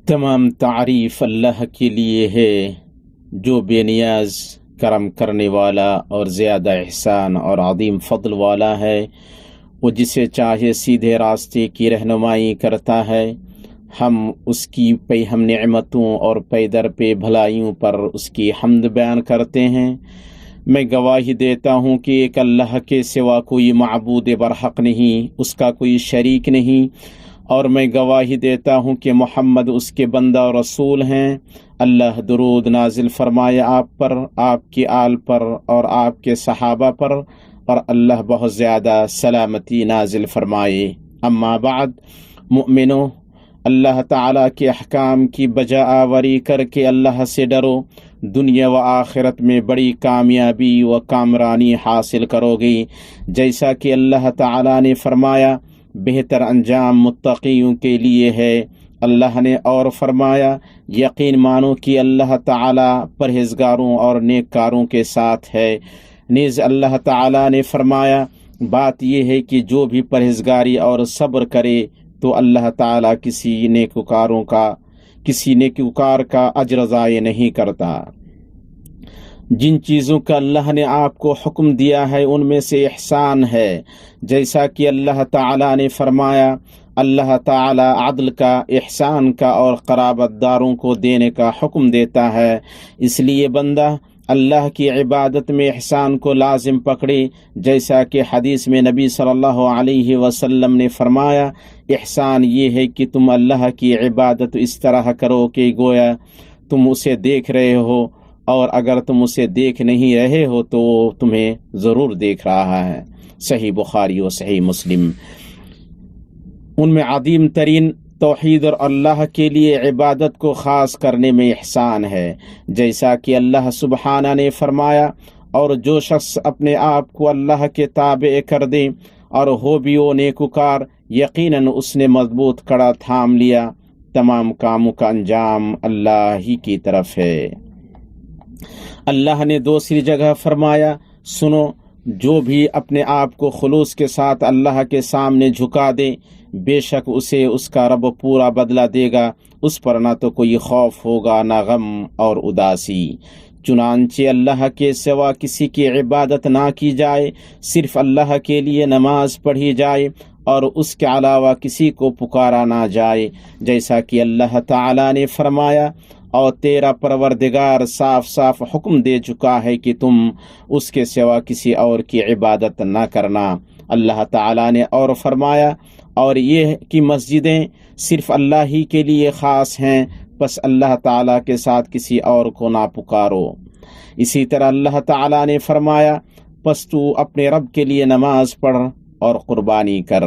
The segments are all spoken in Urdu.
تمام تعریف اللہ کے لیے ہے جو بے نیاز کرم کرنے والا اور زیادہ احسان اور عظیم فضل والا ہے۔ وہ جسے چاہے سیدھے راستے کی رہنمائی کرتا ہے۔ ہم اس کی ہم نعمتوں اور پے در پہ بھلائیوں پر اس کی حمد بیان کرتے ہیں۔ میں گواہی دیتا ہوں کہ ایک اللہ کے سوا کوئی معبود برحق نہیں، اس کا کوئی شریک نہیں، اور میں گواہی دیتا ہوں کہ محمد اس کے بندہ اور رسول ہیں۔ اللہ درود نازل فرمائے آپ پر، آپ کی آل پر اور آپ کے صحابہ پر، اور اللہ بہت زیادہ سلامتی نازل فرمائے۔ اما بعد، مؤمنو، اللہ تعالیٰ کے احکام کی بجا آوری کر کے اللہ سے ڈرو، دنیا و آخرت میں بڑی کامیابی و کامرانی حاصل کرو گی۔ جیسا کہ اللہ تعالیٰ نے فرمایا بہتر انجام متقیوں کے لیے ہے۔ اللہ نے اور فرمایا یقین مانو کہ اللہ تعالیٰ پرہیزگاروں اور نیککاروں کے ساتھ ہے۔ نیز اللہ تعالیٰ نے فرمایا بات یہ ہے کہ جو بھی پرہیزگاری اور صبر کرے تو اللہ تعالیٰ کسی نیکوکار کا اجر ضائع نہیں کرتا۔ جن چیزوں کا اللہ نے آپ کو حکم دیا ہے ان میں سے احسان ہے، جیسا کہ اللہ تعالیٰ نے فرمایا اللہ تعالیٰ عدل کا، احسان کا اور قرابت داروں کو دینے کا حکم دیتا ہے۔ اس لیے بندہ اللہ کی عبادت میں احسان کو لازم پکڑے، جیسا کہ حدیث میں نبی صلی اللہ علیہ وسلم نے فرمایا احسان یہ ہے کہ تم اللہ کی عبادت اس طرح کرو کہ گویا تم اسے دیکھ رہے ہو، اور اگر تم اسے دیکھ نہیں رہے ہو تو وہ تمہیں ضرور دیکھ رہا ہے۔ صحیح بخاری و صحیح مسلم۔ ان میں عظیم ترین توحید اور اللہ کے لیے عبادت کو خاص کرنے میں احسان ہے، جیسا کہ اللہ سبحانہ نے فرمایا اور جو شخص اپنے آپ کو اللہ کے تابع کر دے اور ہو بھی وہ نیکوکار، یقیناً اس نے مضبوط کڑا تھام لیا۔ تمام کاموں کا انجام اللہ ہی کی طرف ہے۔ اللہ نے دوسری جگہ فرمایا سنو، جو بھی اپنے آپ کو خلوص کے ساتھ اللہ کے سامنے جھکا دے، بے شک اسے اس کا رب پورا بدلہ دے گا، اس پر نہ تو کوئی خوف ہوگا نہ غم اور اداسی۔ چنانچہ اللہ کے سوا کسی کی عبادت نہ کی جائے، صرف اللہ کے لیے نماز پڑھی جائے اور اس کے علاوہ کسی کو پکارا نہ جائے، جیسا کہ اللہ تعالیٰ نے فرمایا اور تیرا پروردگار صاف صاف حکم دے چکا ہے کہ تم اس کے سوا کسی اور کی عبادت نہ کرنا۔ اللہ تعالیٰ نے اور فرمایا اور یہ کہ مسجدیں صرف اللہ ہی کے لیے خاص ہیں، پس اللہ تعالیٰ کے ساتھ کسی اور کو نہ پکارو۔ اسی طرح اللہ تعالیٰ نے فرمایا پس تو اپنے رب کے لیے نماز پڑھ اور قربانی کر۔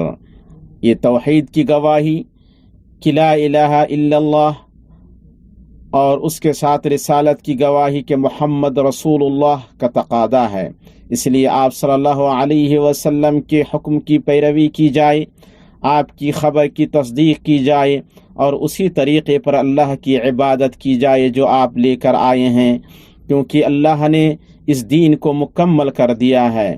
یہ توحید کی گواہی کہ لا الہ الا اللہ اور اس کے ساتھ رسالت کی گواہی کہ محمد رسول اللہ کا تقاضا ہے، اس لیے آپ صلی اللہ علیہ وسلم کے حکم کی پیروی کی جائے، آپ کی خبر کی تصدیق کی جائے اور اسی طریقے پر اللہ کی عبادت کی جائے جو آپ لے کر آئے ہیں، کیونکہ اللہ نے اس دین کو مکمل کر دیا ہے۔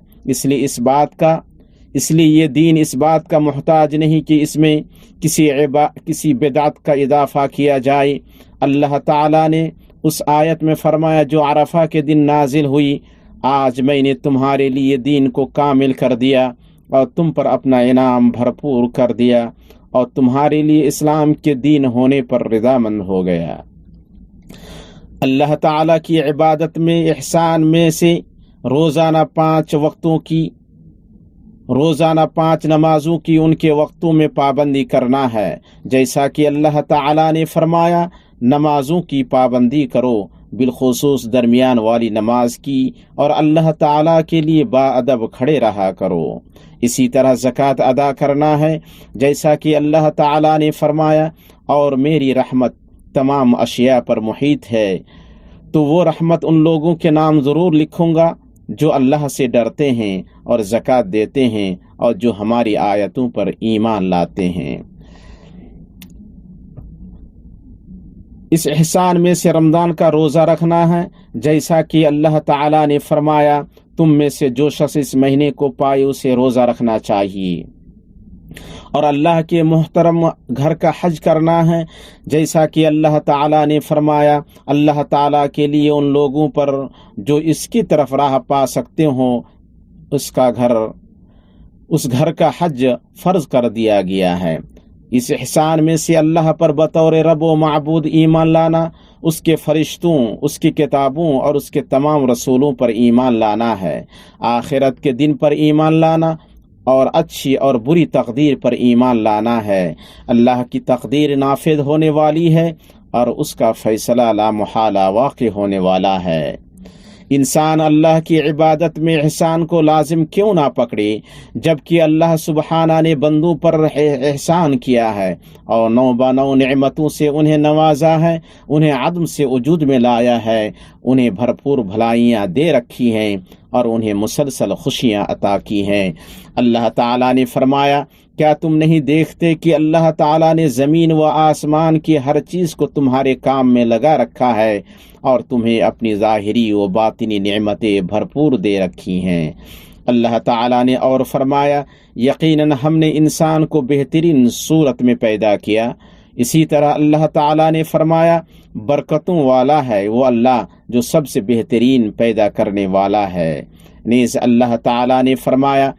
اس لیے یہ دین اس بات کا محتاج نہیں کہ اس میں کسی بدعت کا اضافہ کیا جائے۔ اللہ تعالیٰ نے اس آیت میں فرمایا جو عرفہ کے دن نازل ہوئی، آج میں نے تمہارے لیے دین کو کامل کر دیا اور تم پر اپنا انعام بھرپور کر دیا اور تمہارے لیے اسلام کے دین ہونے پر رضامند ہو گیا۔ اللہ تعالیٰ کی عبادت میں احسان میں سے روزانہ 5 نمازوں کی ان کے وقتوں میں پابندی کرنا ہے، جیسا کہ اللہ تعالیٰ نے فرمایا نمازوں کی پابندی کرو، بالخصوص درمیان والی نماز کی، اور اللہ تعالیٰ کے لیے باادب کھڑے رہا کرو۔ اسی طرح زکوٰۃ ادا کرنا ہے، جیسا کہ اللہ تعالیٰ نے فرمایا اور میری رحمت تمام اشیاء پر محیط ہے، تو وہ رحمت ان لوگوں کے نام ضرور لکھوں گا جو اللہ سے ڈرتے ہیں اور زکوٰۃ دیتے ہیں اور جو ہماری آیتوں پر ایمان لاتے ہیں۔ اس احسان میں سے رمضان کا روزہ رکھنا ہے، جیسا کہ اللہ تعالیٰ نے فرمایا تم میں سے جو شخص اس مہینے کو پائے اسے روزہ رکھنا چاہیے۔ اور اللہ کے محترم گھر کا حج کرنا ہے، جیسا کہ اللہ تعالیٰ نے فرمایا اللہ تعالیٰ کے لیے ان لوگوں پر جو اس کی طرف راہ پا سکتے ہوں اس گھر کا حج فرض کر دیا گیا ہے۔ اس احسان میں سے اللہ پر بطور رب و معبود ایمان لانا، اس کے فرشتوں، اس کی کتابوں اور اس کے تمام رسولوں پر ایمان لانا ہے، آخرت کے دن پر ایمان لانا اور اچھی اور بری تقدیر پر ایمان لانا ہے۔ اللہ کی تقدیر نافذ ہونے والی ہے اور اس کا فیصلہ لا محالہ واقع ہونے والا ہے۔ انسان اللہ کی عبادت میں احسان کو لازم کیوں نہ پکڑے، جبکہ اللہ سبحانہ نے بندوں پر احسان کیا ہے اور نو بنو نعمتوں سے انہیں نوازا ہے، انہیں عدم سے وجود میں لایا ہے، انہیں بھرپور بھلائیاں دے رکھی ہیں اور انہیں مسلسل خوشیاں عطا کی ہیں۔ اللہ تعالیٰ نے فرمایا، کیا تم نہیں دیکھتے کہ اللہ تعالیٰ نے زمین و آسمان کی ہر چیز کو تمہارے کام میں لگا رکھا ہے اور تمہیں اپنی ظاہری و باطنی نعمتیں بھرپور دے رکھی ہیں۔ اللہ تعالیٰ نے اور فرمایا، یقیناً ہم نے انسان کو بہترین صورت میں پیدا کیا۔ اسی طرح اللہ تعالیٰ نے فرمایا، برکتوں والا ہے وہ اللہ جو سب سے بہترین پیدا کرنے والا ہے۔ نیز اللہ تعالیٰ نے فرمایا،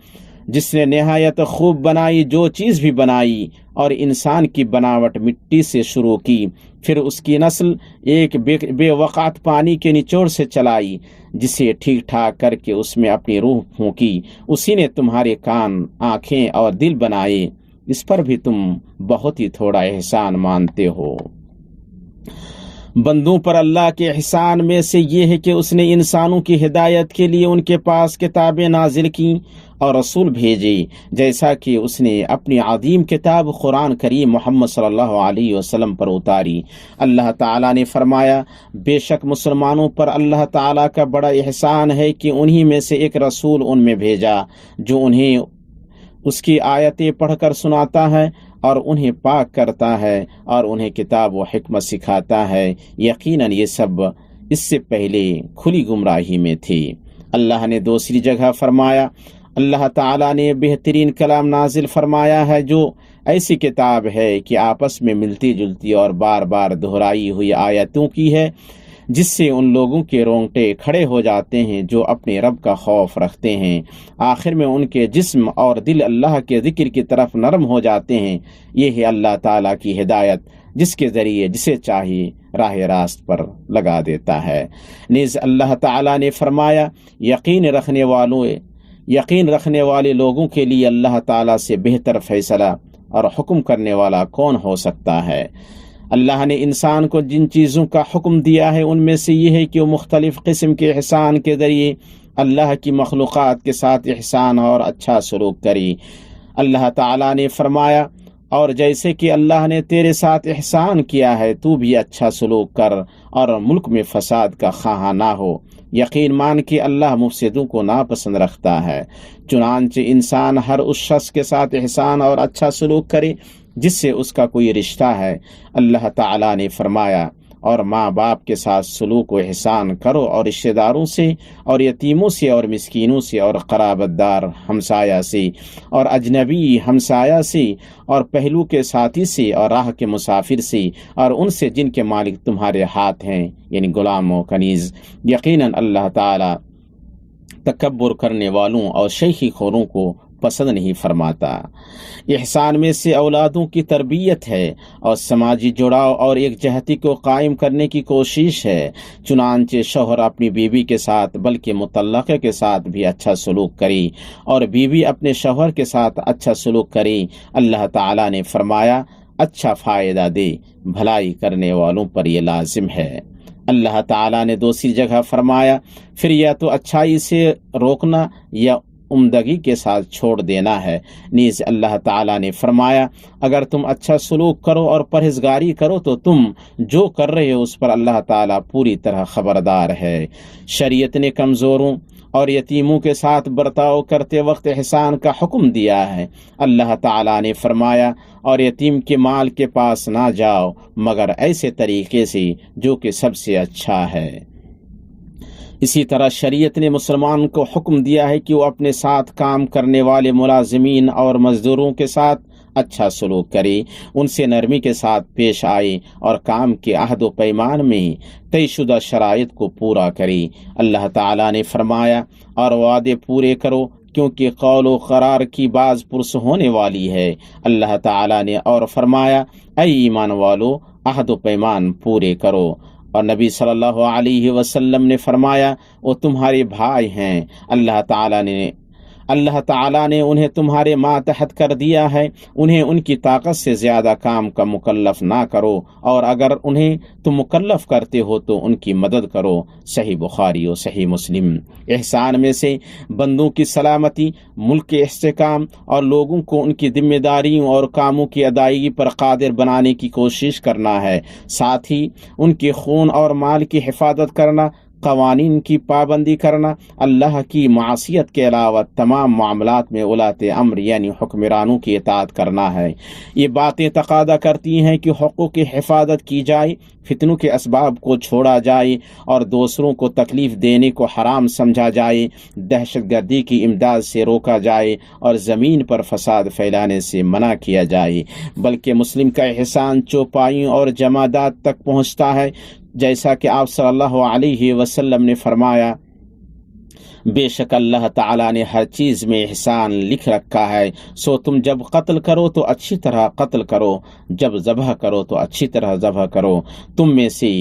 جس نے نہایت خوب بنائی جو چیز بھی بنائی اور انسان کی بناوٹ مٹی سے شروع کی، پھر اس کی نسل ایک بے وقعت پانی کے نچوڑ سے چلائی، جسے ٹھیک ٹھاک کر کے اس میں اپنی روح پھونکی، اسی نے تمہارے کان، آنکھیں اور دل بنائے، اس پر بھی تم بہت ہی تھوڑا احسان مانتے ہو۔ بندوں پر اللہ کے احسان میں سے یہ ہے کہ اس نے انسانوں کی ہدایت کے لیے ان کے پاس کتابیں نازل کی اور رسول بھیجے، جیسا کہ اس نے اپنی عظیم کتاب قرآن کریم محمد صلی اللہ علیہ وسلم پر اتاری۔ اللہ تعالیٰ نے فرمایا، بے شک مسلمانوں پر اللہ تعالیٰ کا بڑا احسان ہے کہ انہی میں سے ایک رسول ان میں بھیجا جو انہیں اس کی آیتیں پڑھ کر سناتا ہے اور انہیں پاک کرتا ہے اور انہیں کتاب و حکمت سکھاتا ہے، یقیناً یہ سب اس سے پہلے کھلی گمراہی میں تھے۔ اللہ نے دوسری جگہ فرمایا، اللہ تعالیٰ نے بہترین کلام نازل فرمایا ہے جو ایسی کتاب ہے کہ آپس میں ملتی جلتی اور بار بار دہرائی ہوئی آیتوں کی ہے، جس سے ان لوگوں کے رونگٹے کھڑے ہو جاتے ہیں جو اپنے رب کا خوف رکھتے ہیں، آخر میں ان کے جسم اور دل اللہ کے ذکر کی طرف نرم ہو جاتے ہیں۔ یہ ہے اللہ تعالیٰ کی ہدایت، جس کے ذریعے جسے چاہے راہ راست پر لگا دیتا ہے۔ نیز اللہ تعالیٰ نے فرمایا، یقین رکھنے والے لوگوں کے لیے اللہ تعالیٰ سے بہتر فیصلہ اور حکم کرنے والا کون ہو سکتا ہے۔ اللہ نے انسان کو جن چیزوں کا حکم دیا ہے ان میں سے یہ ہے کہ وہ مختلف قسم کے احسان کے ذریعے اللہ کی مخلوقات کے ساتھ احسان اور اچھا سلوک کرے۔ اللہ تعالیٰ نے فرمایا، اور جیسے کہ اللہ نے تیرے ساتھ احسان کیا ہے تو بھی اچھا سلوک کر اور ملک میں فساد کا خواہاں نہ ہو، یقین مان کہ اللہ مفسدوں کو ناپسند رکھتا ہے۔ چنانچہ انسان ہر اس شخص کے ساتھ احسان اور اچھا سلوک کرے جس سے اس کا کوئی رشتہ ہے۔ اللہ تعالیٰ نے فرمایا، اور ماں باپ کے ساتھ سلوک و احسان کرو اور رشتہ داروں سے اور یتیموں سے اور مسکینوں سے اور قرابت دار ہمسایہ سے اور اجنبی ہمسایہ سے اور پہلو کے ساتھی سے اور راہ کے مسافر سے اور ان سے جن کے مالک تمہارے ہاتھ ہیں، یعنی غلاموں کنیز۔ یقیناً اللہ تعالیٰ تکبر کرنے والوں اور شیخی خوروں کو پسند نہیں فرماتا۔ احسان میں سے اولادوں کی تربیت ہے اور سماجی جڑاؤ اور ایک جہتی کو قائم کرنے کی کوشش ہے۔ چنانچہ شوہر اپنی بیوی کے ساتھ بلکہ مطلقہ کے ساتھ بھی اچھا سلوک کرے اور بیوی اپنے شوہر کے ساتھ اچھا سلوک کرے۔ اللہ تعالیٰ نے فرمایا، اچھا فائدہ دے، بھلائی کرنے والوں پر یہ لازم ہے۔ اللہ تعالیٰ نے دوسری جگہ فرمایا، پھر یا تو اچھائی سے روکنا یا عمدگی کے ساتھ چھوڑ دینا ہے۔ نیز اللہ تعالیٰ نے فرمایا، اگر تم اچھا سلوک کرو اور پرہیزگاری کرو تو تم جو کر رہے ہو اس پر اللہ تعالیٰ پوری طرح خبردار ہے۔ شریعت نے کمزوروں اور یتیموں کے ساتھ برتاؤ کرتے وقت احسان کا حکم دیا ہے۔ اللہ تعالیٰ نے فرمایا، اور یتیم کے مال کے پاس نہ جاؤ مگر ایسے طریقے سے جو کہ سب سے اچھا ہے۔ اسی طرح شریعت نے مسلمان کو حکم دیا ہے کہ وہ اپنے ساتھ کام کرنے والے ملازمین اور مزدوروں کے ساتھ اچھا سلوک کرے، ان سے نرمی کے ساتھ پیش آئے اور کام کے عہد و پیمان میں طے شدہ شرائط کو پورا کرے۔ اللہ تعالیٰ نے فرمایا اور وعدے پورے کرو کیونکہ قول و قرار کی باز پرس ہونے والی ہے۔ اللہ تعالیٰ نے اور فرمایا اے ایمان والو عہد و پیمان پورے کرو، اور نبی صلی اللہ علیہ وسلم نے فرمایا وہ تمہارے بھائی ہیں، اللہ تعالیٰ نے انہیں تمہارے ماتحت کر دیا ہے، انہیں ان کی طاقت سے زیادہ کام کا مکلف نہ کرو، اور اگر انہیں تم مکلف کرتے ہو تو ان کی مدد کرو۔ صحیح بخاری و صحیح مسلم۔ احسان میں سے بندوں کی سلامتی، ملک کے استحکام اور لوگوں کو ان کی ذمہ داریوں اور کاموں کی ادائیگی پر قادر بنانے کی کوشش کرنا ہے، ساتھ ہی ان کے خون اور مال کی حفاظت کرنا، قوانین کی پابندی کرنا، اللہ کی معصیت کے علاوہ تمام معاملات میں ولاۃ امر یعنی حکمرانوں کی اطاعت کرنا ہے۔ یہ باتیں تقاضا کرتی ہیں کہ حقوق کی حفاظت کی جائے، فتنوں کے اسباب کو چھوڑا جائے اور دوسروں کو تکلیف دینے کو حرام سمجھا جائے، دہشت گردی کی امداد سے روکا جائے اور زمین پر فساد پھیلانے سے منع کیا جائے۔ بلکہ مسلم کا احسان چوپایوں اور جمادات تک پہنچتا ہے، جیسا کہ آپ صلی اللہ علیہ وسلم نے فرمایا بے شک اللہ تعالیٰ نے ہر چیز میں احسان لکھ رکھا ہے، سو تم جب قتل کرو تو اچھی طرح قتل کرو، جب ذبح کرو تو اچھی طرح ذبح کرو۔ تم میں سے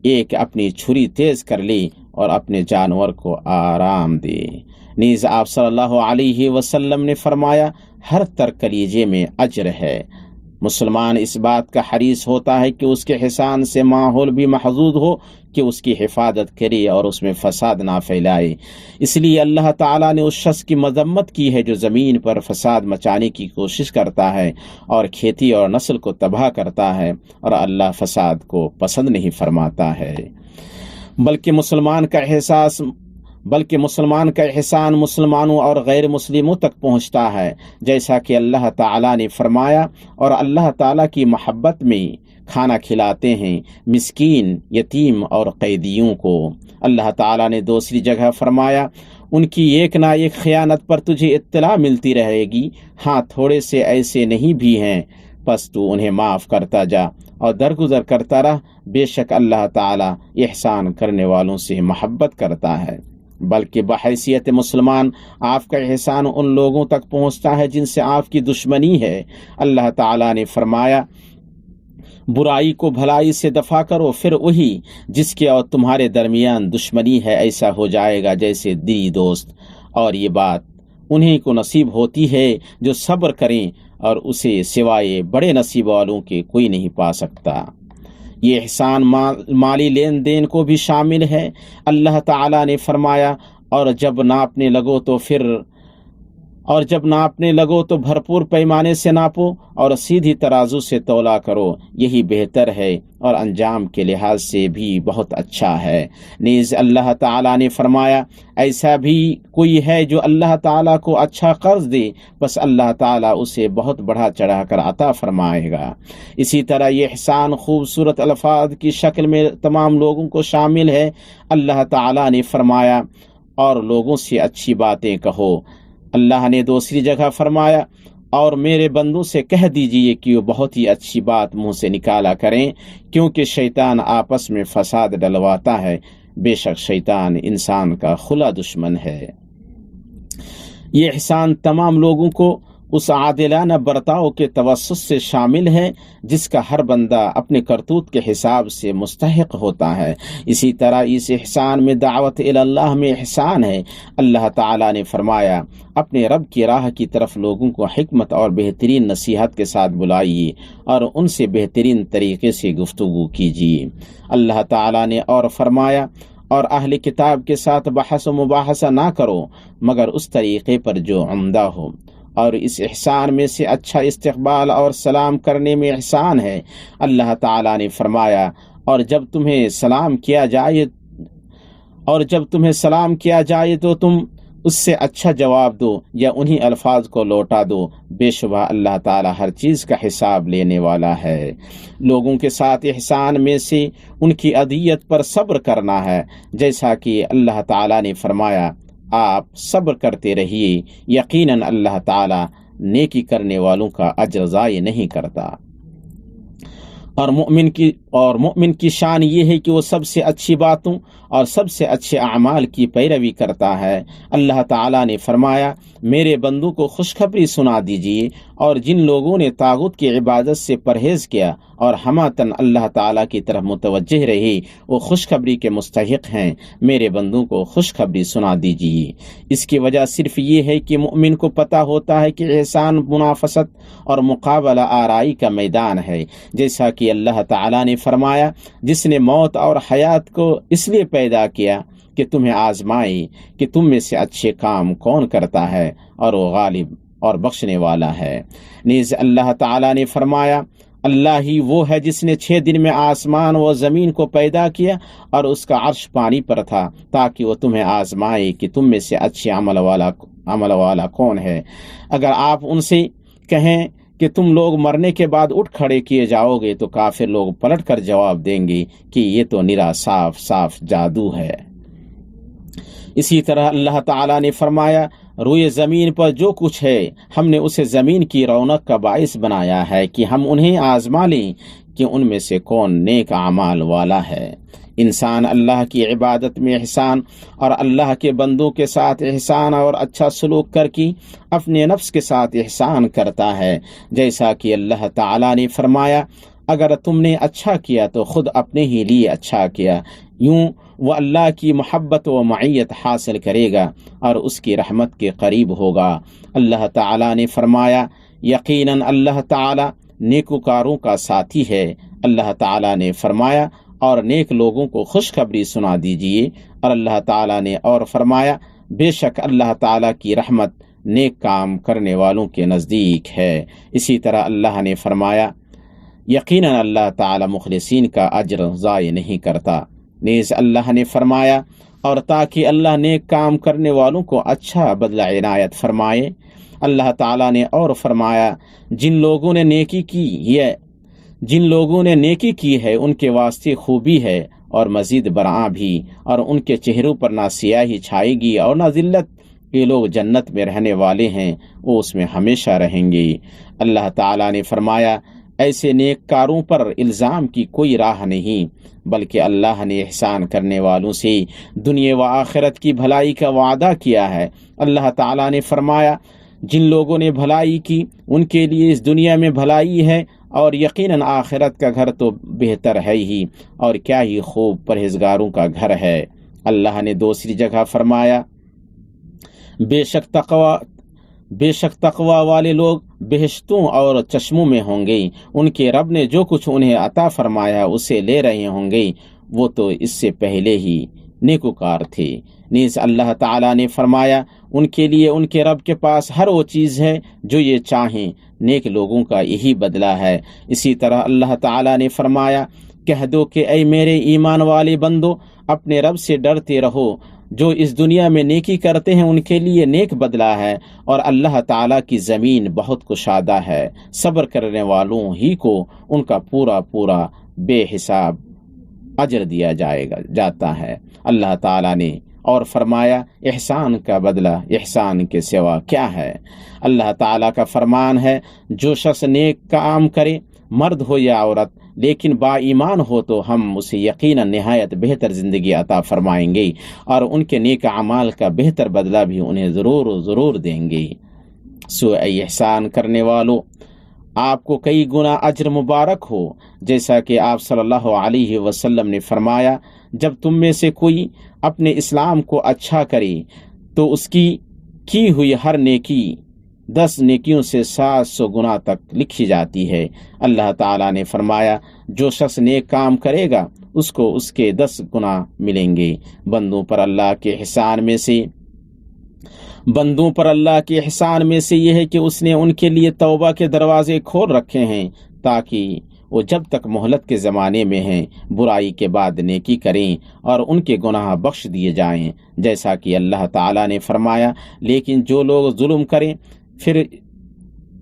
ایک اپنی چھری تیز کر لے اور اپنے جانور کو آرام دے۔ نیز آپ صلی اللہ علیہ وسلم نے فرمایا ہر ترک کلیجے میں اجر ہے۔ مسلمان اس بات کا حریص ہوتا ہے کہ اس کے احسان سے ماحول بھی محفوظ ہو، کہ اس کی حفاظت کرے اور اس میں فساد نہ پھیلائے۔ اس لیے اللہ تعالیٰ نے اس شخص کی مذمت کی ہے جو زمین پر فساد مچانے کی کوشش کرتا ہے اور کھیتی اور نسل کو تباہ کرتا ہے، اور اللہ فساد کو پسند نہیں فرماتا ہے۔ بلکہ مسلمان کا احسان مسلمانوں اور غیر مسلموں تک پہنچتا ہے، جیسا کہ اللہ تعالیٰ نے فرمایا اور اللہ تعالیٰ کی محبت میں کھانا کھلاتے ہیں مسکین، یتیم اور قیدیوں کو۔ اللہ تعالیٰ نے دوسری جگہ فرمایا ان کی ایک نہ ایک خیانت پر تجھے اطلاع ملتی رہے گی، ہاں تھوڑے سے ایسے نہیں بھی ہیں، پس تو انہیں معاف کرتا جا اور درگزر کرتا رہ، بے شک اللہ تعالیٰ احسان کرنے والوں سے محبت کرتا ہے۔ بلکہ بحیثیت مسلمان آپ کا احسان ان لوگوں تک پہنچتا ہے جن سے آپ کی دشمنی ہے۔ اللہ تعالیٰ نے فرمایا برائی کو بھلائی سے دفع کرو، پھر وہی جس کے اور تمہارے درمیان دشمنی ہے ایسا ہو جائے گا جیسے دلی دوست، اور یہ بات انہیں کو نصیب ہوتی ہے جو صبر کریں، اور اسے سوائے بڑے نصیب والوں کے کوئی نہیں پا سکتا۔ یہ احسان مالی لین دین کو بھی شامل ہے۔ اللہ تعالیٰ نے فرمایا اور جب ناپنے لگو تو بھرپور پیمانے سے ناپو اور سیدھی ترازو سے تولا کرو، یہی بہتر ہے اور انجام کے لحاظ سے بھی بہت اچھا ہے۔ نیز اللہ تعالیٰ نے فرمایا ایسا بھی کوئی ہے جو اللہ تعالیٰ کو اچھا قرض دے، بس اللہ تعالیٰ اسے بہت بڑھا چڑھا کر عطا فرمائے گا۔ اسی طرح یہ احسان خوبصورت الفاظ کی شکل میں تمام لوگوں کو شامل ہے۔ اللہ تعالیٰ نے فرمایا اور لوگوں سے اچھی باتیں کہو۔ اللہ نے دوسری جگہ فرمایا اور میرے بندوں سے کہہ دیجئے کہ وہ بہت ہی اچھی بات منہ سے نکالا کریں، کیونکہ شیطان آپس میں فساد ڈلواتا ہے، بے شک شیطان انسان کا کھلا دشمن ہے۔ یہ احسان تمام لوگوں کو اس عادلانہ برتاؤ کے توسط سے شامل ہے جس کا ہر بندہ اپنے کرتوت کے حساب سے مستحق ہوتا ہے۔ اسی طرح اس احسان میں دعوت اللہ میں احسان ہے۔ اللہ تعالیٰ نے فرمایا اپنے رب کی راہ کی طرف لوگوں کو حکمت اور بہترین نصیحت کے ساتھ بلائیے اور ان سے بہترین طریقے سے گفتگو کیجیے۔ اللہ تعالیٰ نے اور فرمایا اور اہل کتاب کے ساتھ بحث و مباحثہ نہ کرو مگر اس طریقے پر جو عمدہ ہو، اور اس احسان میں سے اچھا استقبال اور سلام کرنے میں احسان ہے۔ اللہ تعالیٰ نے فرمایا اور جب تمہیں سلام کیا جائے تو تم اس سے اچھا جواب دو یا انہی الفاظ کو لوٹا دو، بے شبہ اللہ تعالیٰ ہر چیز کا حساب لینے والا ہے۔ لوگوں کے ساتھ احسان میں سے ان کی اذیت پر صبر کرنا ہے، جیسا کہ اللہ تعالیٰ نے فرمایا آپ صبر کرتے رہیے، یقیناً اللہ تعالیٰ نیکی کرنے والوں کا اجر ضائع نہیں کرتا۔ اور مومن کی شان یہ ہے کہ وہ سب سے اچھی باتوں اور سب سے اچھے اعمال کی پیروی کرتا ہے۔ اللہ تعالیٰ نے فرمایا میرے بندوں کو خوشخبری سنا دیجیے، اور جن لوگوں نے طاغوت کی عبادت سے پرہیز کیا اور ہماتن اللہ تعالیٰ کی طرف متوجہ رہی، وہ خوشخبری کے مستحق ہیں، میرے بندوں کو خوشخبری سنا دیجیے۔ اس کی وجہ صرف یہ ہے کہ مومن کو پتہ ہوتا ہے کہ احسان منافست اور مقابلہ آرائی کا میدان ہے، جیسا کہ اللہ تعالیٰ نے فرمایا جس نے موت اور حیات کو اس لیے پیدا کیا کہ تمہیں آزمائے کہ تم میں سے اچھے کام کون کرتا ہے، اور وہ غالب اور بخشنے والا ہے۔ نیز اللہ تعالیٰ نے فرمایا اللہ ہی وہ ہے جس نے 6 دن میں آسمان و زمین کو پیدا کیا اور اس کا عرش پانی پر تھا، تاکہ وہ تمہیں آزمائے کہ تم میں سے اچھے عمل والا کون ہے۔ اگر آپ ان سے کہیں کہ تم لوگ مرنے کے بعد اٹھ کھڑے کیے جاؤ گے، تو کافر لوگ پلٹ کر جواب دیں گے کہ یہ تو نرا صاف صاف جادو ہے۔ اسی طرح اللہ تعالیٰ نے فرمایا روئے زمین پر جو کچھ ہے ہم نے اسے زمین کی رونق کا باعث بنایا ہے کہ ہم انہیں آزما لیں کہ ان میں سے کون نیک اعمال والا ہے۔ انسان اللہ کی عبادت میں احسان اور اللہ کے بندوں کے ساتھ احسان اور اچھا سلوک کر کے اپنے نفس کے ساتھ احسان کرتا ہے، جیسا کہ اللہ تعالیٰ نے فرمایا اگر تم نے اچھا کیا تو خود اپنے ہی لیے اچھا کیا، یوں وہ اللہ کی محبت و معیت حاصل کرے گا اور اس کی رحمت کے قریب ہوگا۔ اللہ تعالیٰ نے فرمایا یقیناً اللہ تعالیٰ نیکوکاروں کا ساتھی ہے۔ اللہ تعالیٰ نے فرمایا اور نیک لوگوں کو خوشخبری سنا دیجیے، اور اللہ تعالیٰ نے اور فرمایا بے شک اللہ تعالیٰ کی رحمت نیک کام کرنے والوں کے نزدیک ہے۔ اسی طرح اللہ نے فرمایا یقیناً اللہ تعالیٰ مخلصین کا اجر ضائع نہیں کرتا۔ نیز اللہ نے فرمایا اور تاکہ اللہ نیک کام کرنے والوں کو اچھا بدلہ عنایت فرمائے، اللہ تعالیٰ نے اور فرمایا جن لوگوں نے نیکی کی ہے ان کے واسطے خوبی ہے اور مزید برآں بھی، اور ان کے چہروں پر نہ سیاہی چھائے گی اور نہ ذلت، یہ لوگ جنت میں رہنے والے ہیں، وہ اس میں ہمیشہ رہیں گے۔ اللہ تعالیٰ نے فرمایا ایسے نیک کاروں پر الزام کی کوئی راہ نہیں، بلکہ اللہ نے احسان کرنے والوں سے دنیا و آخرت کی بھلائی کا وعدہ کیا ہے۔ اللہ تعالیٰ نے فرمایا جن لوگوں نے بھلائی کی ان کے لیے اس دنیا میں بھلائی ہے، اور یقیناً آخرت کا گھر تو بہتر ہے ہی، اور کیا ہی خوب پرہیزگاروں کا گھر ہے۔ اللہ نے دوسری جگہ فرمایا بے شک تقوی والے لوگ بہشتوں اور چشموں میں ہوں گے، ان کے رب نے جو کچھ انہیں عطا فرمایا اسے لے رہے ہوں گے، وہ تو اس سے پہلے ہی نیکوکار تھے۔ نیز اللہ تعالیٰ نے فرمایا ان کے لیے ان کے رب کے پاس ہر وہ چیز ہے جو یہ چاہیں، نیک لوگوں کا یہی بدلہ ہے۔ اسی طرح اللہ تعالیٰ نے فرمایا کہہ دو کہ اے میرے ایمان والے بندو اپنے رب سے ڈرتے رہو، جو اس دنیا میں نیکی کرتے ہیں ان کے لیے نیک بدلہ ہے، اور اللہ تعالیٰ کی زمین بہت کشادہ ہے، صبر کرنے والوں ہی کو ان کا پورا پورا بے حساب اجر دیا جاتا ہے۔ اللہ تعالیٰ نے اور فرمایا احسان کا بدلہ احسان کے سوا کیا ہے۔ اللہ تعالیٰ کا فرمان ہے جو شخص نیک کام کرے، مرد ہو یا عورت، لیکن با ایمان ہو تو ہم اسے یقیناً نہایت بہتر زندگی عطا فرمائیں گے، اور ان کے نیک اعمال کا بہتر بدلہ بھی انہیں ضرور دیں گے۔ سو اے احسان کرنے والو، آپ کو کئی گنا اجر مبارک ہو، جیسا کہ آپ صلی اللہ علیہ وسلم نے فرمایا جب تم میں سے کوئی اپنے اسلام کو اچھا کرے تو اس کی ہوئی ہر نیکی 10 نیکیوں سے 700 گنا تک لکھی جاتی ہے۔ اللہ تعالیٰ نے فرمایا جو شخص نیک کام کرے گا اس کو اس کے 10 گنا ملیں گے۔ بندوں پر اللہ کے احسان میں سے یہ ہے کہ اس نے ان کے لیے توبہ کے دروازے کھول رکھے ہیں تاکہ وہ جب تک مہلت کے زمانے میں ہیں برائی کے بعد نیکی کریں اور ان کے گناہ بخش دیے جائیں، جیسا کہ اللہ تعالیٰ نے فرمایا، لیکن جو لوگ ظلم کریں پھر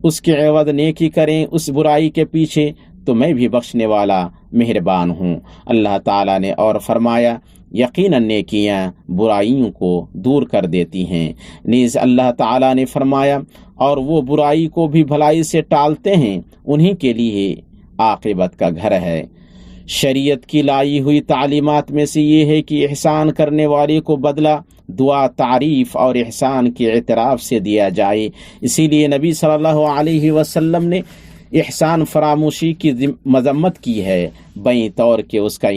اس کے عوض نیکی کریں اس برائی کے پیچھے، تو میں بھی بخشنے والا مہربان ہوں۔ اللہ تعالیٰ نے اور فرمایا، یقیناً نیکیاں برائیوں کو دور کر دیتی ہیں۔ نیز اللہ تعالیٰ نے فرمایا، اور وہ برائی کو بھی بھلائی سے ٹالتے ہیں، انہی کے لیے عاقبت کا گھر ہے۔ شریعت کی لائی ہوئی تعلیمات میں سے یہ ہے کہ احسان کرنے والے کو بدلہ دعا، تعریف اور احسان کے اعتراف سے دیا جائے۔ اسی لیے نبی صلی اللہ علیہ وسلم نے احسان فراموشی کی مذمت کی ہے، بیں طور کہ اس کا